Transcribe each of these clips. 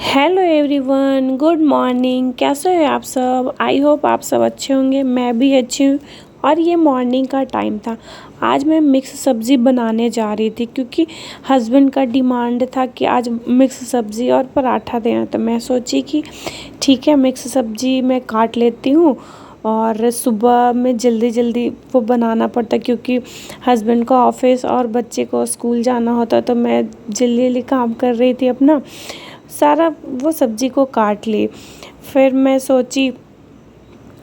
Hello everyone, good morning. कैसे हो आप सब? आई होप आप सब अच्छे होंगे। मैं भी अच्छी हूँ। और ये मॉर्निंग का टाइम था। आज मैं मिक्स सब्ज़ी बनाने जा रही थी क्योंकि हस्बैंड का डिमांड था कि आज मिक्स सब्ज़ी और पराठा देना। तो मैं सोची कि ठीक है, मिक्स सब्ज़ी मैं काट लेती हूँ। और सुबह में जल्दी जल्दी वो बनाना पड़ता क्योंकि हस्बैंड को ऑफिस और बच्चे को स्कूल जाना होता। तो मैं जल्दी जल्दी काम कर रही थी अपना सारा, वो सब्ज़ी को काट ली। फिर मैं सोची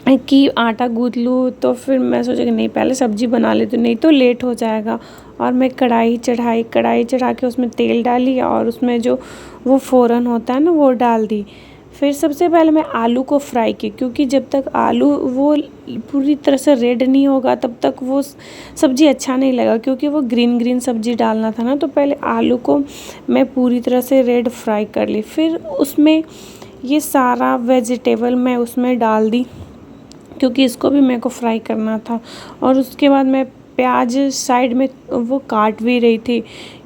कि आटा गूँथ लूँ, तो फिर मैं सोचा कि नहीं, पहले सब्ज़ी बना लेती हूँ, नहीं तो लेट हो जाएगा। और मैं कढ़ाई चढ़ा के उसमें तेल डाली और उसमें जो वो फ़ोरन होता है ना, वो डाल दी। फिर सबसे पहले मैं आलू को फ्राई की क्योंकि जब तक आलू वो पूरी तरह से रेड नहीं होगा तब तक वो सब्ज़ी अच्छा नहीं लगेगा, क्योंकि वो ग्रीन ग्रीन सब्ज़ी डालना था ना। तो पहले आलू को मैं पूरी तरह से रेड फ्राई कर ली। फिर उसमें ये सारा वेजिटेबल मैं उसमें डाल दी क्योंकि इसको भी मेरे को फ्राई करना था। और उसके बाद मैं प्याज साइड में वो काट भी रही थी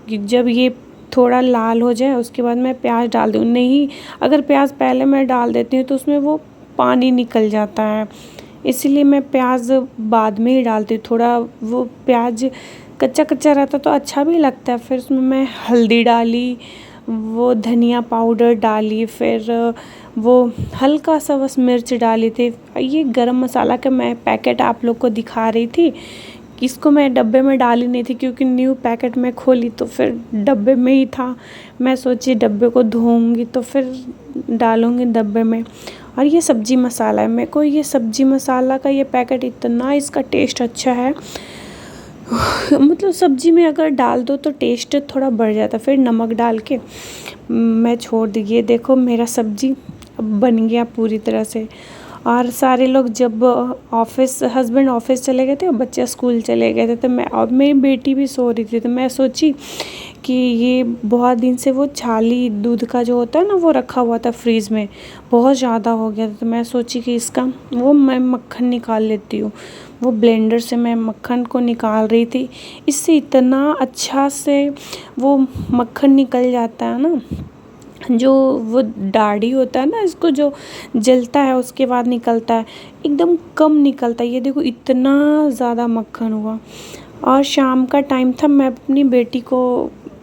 कि जब ये थोड़ा लाल हो जाए उसके बाद मैं प्याज डाल दूँ। नहीं, अगर प्याज पहले मैं डाल देती हूँ तो उसमें वो पानी निकल जाता है, इसीलिए मैं प्याज बाद में ही डालती हूँ। थोड़ा वो प्याज कच्चा कच्चा रहता तो अच्छा भी लगता है। फिर उसमें मैं हल्दी डाली, वो धनिया पाउडर डाली, फिर वो हल्का सा बस मिर्च डाली थी। ये गरम मसाला का मैं पैकेट आप लोग को दिखा रही थी। इसको मैं डब्बे में डाली नहीं थी क्योंकि न्यू पैकेट में खोली तो फिर डब्बे में ही था। मैं सोची डब्बे को धोऊंगी तो फिर डालूंगी डब्बे में। और ये सब्जी मसाला है, मेरे को ये सब्जी मसाला का ये पैकेट इतना इसका टेस्ट अच्छा है। मतलब सब्जी में अगर डाल दो तो टेस्ट थोड़ा बढ़ जाता। फिर नमक डाल के मैं छोड़ दी। ये देखो मेरा सब्जी अब बन गया पूरी तरह से। और सारे लोग जब ऑफिस, हस्बैंड ऑफिस चले गए थे और बच्चे स्कूल चले गए थे, तो मैं और मेरी बेटी भी सो रही थी। तो मैं सोची कि ये बहुत दिन से वो छाली दूध का जो होता है ना, वो रखा हुआ था फ्रीज़ में, बहुत ज़्यादा हो गया था। तो मैं सोची कि इसका वो मैं मक्खन निकाल लेती हूँ। वो ब्लेंडर से मैं मक्खन को निकाल रही थी। इससे इतना अच्छा से वो मक्खन निकल जाता है ना, जो वो दाढ़ी होता है ना, इसको जो जलता है उसके बाद निकलता है, एकदम कम निकलता है। ये देखो इतना ज़्यादा मक्खन हुआ। और शाम का टाइम था, मैं अपनी बेटी को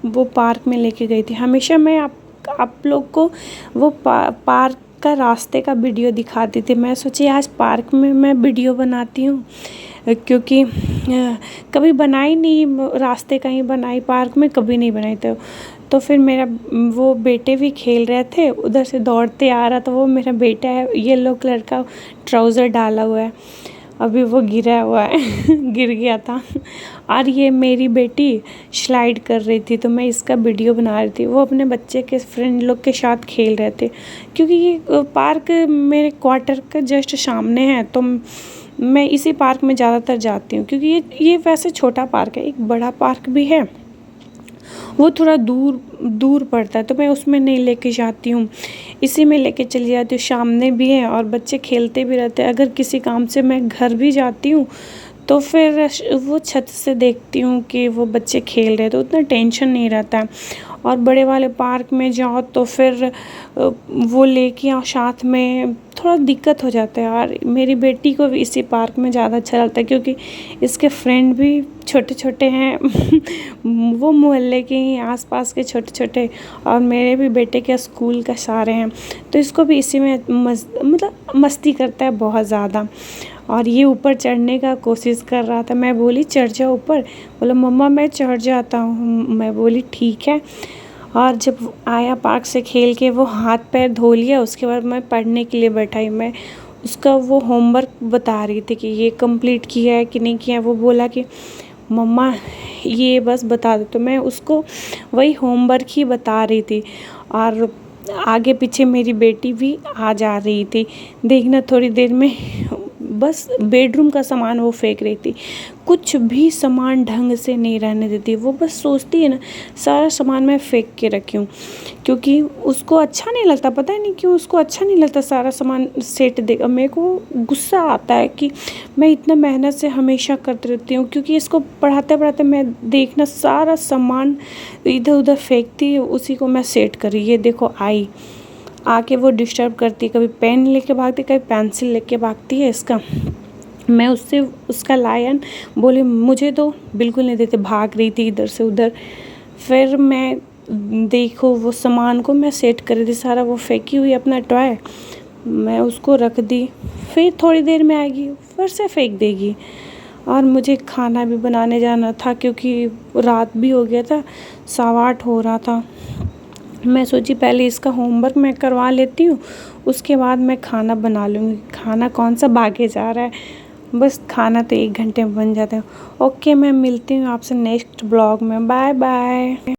वो पार्क में लेके गई थी। हमेशा मैं आप लोग को वो पार्क का रास्ते का वीडियो दिखाती थी। मैं सोची आज पार्क में मैं वीडियो बनाती हूँ क्योंकि कभी बनाई नहीं, रास्ते का ही बनाई, पार्क में कभी नहीं बनाई। तो फिर मेरा वो बेटे भी खेल रहे थे, उधर से दौड़ते आ रहा था। वो मेरा बेटा है, येलो कलर का ट्राउज़र डाला हुआ है, अभी वो गिरा हुआ है गिर गया था। और ये मेरी बेटी स्लाइड कर रही थी, तो मैं इसका वीडियो बना रही थी। वो अपने बच्चे के फ्रेंड लोग के साथ खेल रहे थे क्योंकि ये पार्क मेरे क्वार्टर के जस्ट सामने है। तो मैं इसी पार्क में ज़्यादातर जाती हूँ क्योंकि ये वैसे छोटा पार्क है। एक बड़ा पार्क भी है, वो थोड़ा दूर दूर पड़ता है, तो मैं उसमें नहीं लेके जाती हूँ, इसी में लेके चली जाती हूँ। सामने भी है और बच्चे खेलते भी रहते हैं। अगर किसी काम से मैं घर भी जाती हूँ तो फिर वो छत से देखती हूँ कि वो बच्चे खेल रहे हैं, तो उतना टेंशन नहीं रहता है। और बड़े वाले पार्क में जाओ तो फिर वो लेके आओ साथ में, थोड़ा दिक्कत हो जाता है। और मेरी बेटी को भी इसी पार्क में ज़्यादा अच्छा लगता है क्योंकि इसके फ्रेंड भी छोटे छोटे हैं वो मोहल्ले के ही आसपास के छोटे छोटे, और मेरे भी बेटे के स्कूल का सारे हैं। तो इसको भी इसी में मतलब मस्ती करता है बहुत ज़्यादा। और ये ऊपर चढ़ने का कोशिश कर रहा था। मैं बोली चढ़ जाओ ऊपर, बोला मम्मा मैं चढ़ जाता हूँ। मैं बोली ठीक है। और जब आया पार्क से खेल के, वो हाथ पैर धो लिया, उसके बाद मैं पढ़ने के लिए बैठाई। मैं उसका वो होमवर्क बता रही थी कि ये कंप्लीट किया है कि नहीं किया है। वो बोला कि मम्मा ये बस बता दो, तो मैं उसको वही होमवर्क ही बता रही थी। और आगे पीछे मेरी बेटी भी आ जा रही थी। देखना थोड़ी देर में बस बेडरूम का सामान वो फेंक रही थी, कुछ भी सामान ढंग से नहीं रहने देती। वो बस सोचती है ना सारा सामान मैं फेंक के रखी हूँ, क्योंकि उसको अच्छा नहीं लगता, पता है नहीं क्यों उसको अच्छा नहीं लगता सारा सामान सेट देगा। मेरे को गुस्सा आता है कि मैं इतना मेहनत से हमेशा करती रहती हूँ, क्योंकि इसको पढ़ाते पढ़ाते मैं देखना सारा सामान इधर उधर फेंकती, उसी को मैं सेट करी। ये देखो आई, आके वो डिस्टर्ब करती है, कभी पेन लेके भागती, कभी पेंसिल लेके भागती है इसका। मैं उससे उसका लायन बोली मुझे तो बिल्कुल नहीं देते, भाग रही थी इधर से उधर। फिर मैं देखो वो सामान को मैं सेट कर रही थी, सारा वो फेंकी हुई अपना टॉय मैं उसको रख दी। फिर थोड़ी देर में आएगी फिर से फेंक देगी। और मुझे खाना भी बनाने जाना था क्योंकि रात भी हो गया था, 8:15 हो रहा था। मैं सोची पहले इसका होमवर्क मैं करवा लेती हूँ, उसके बाद मैं खाना बना लूँगी। खाना कौन सा भागे जा रहा है, बस खाना तो 1 घंटे में बन जाता है। ओके, मैं मिलती हूँ आपसे नेक्स्ट ब्लॉग में। Bye bye.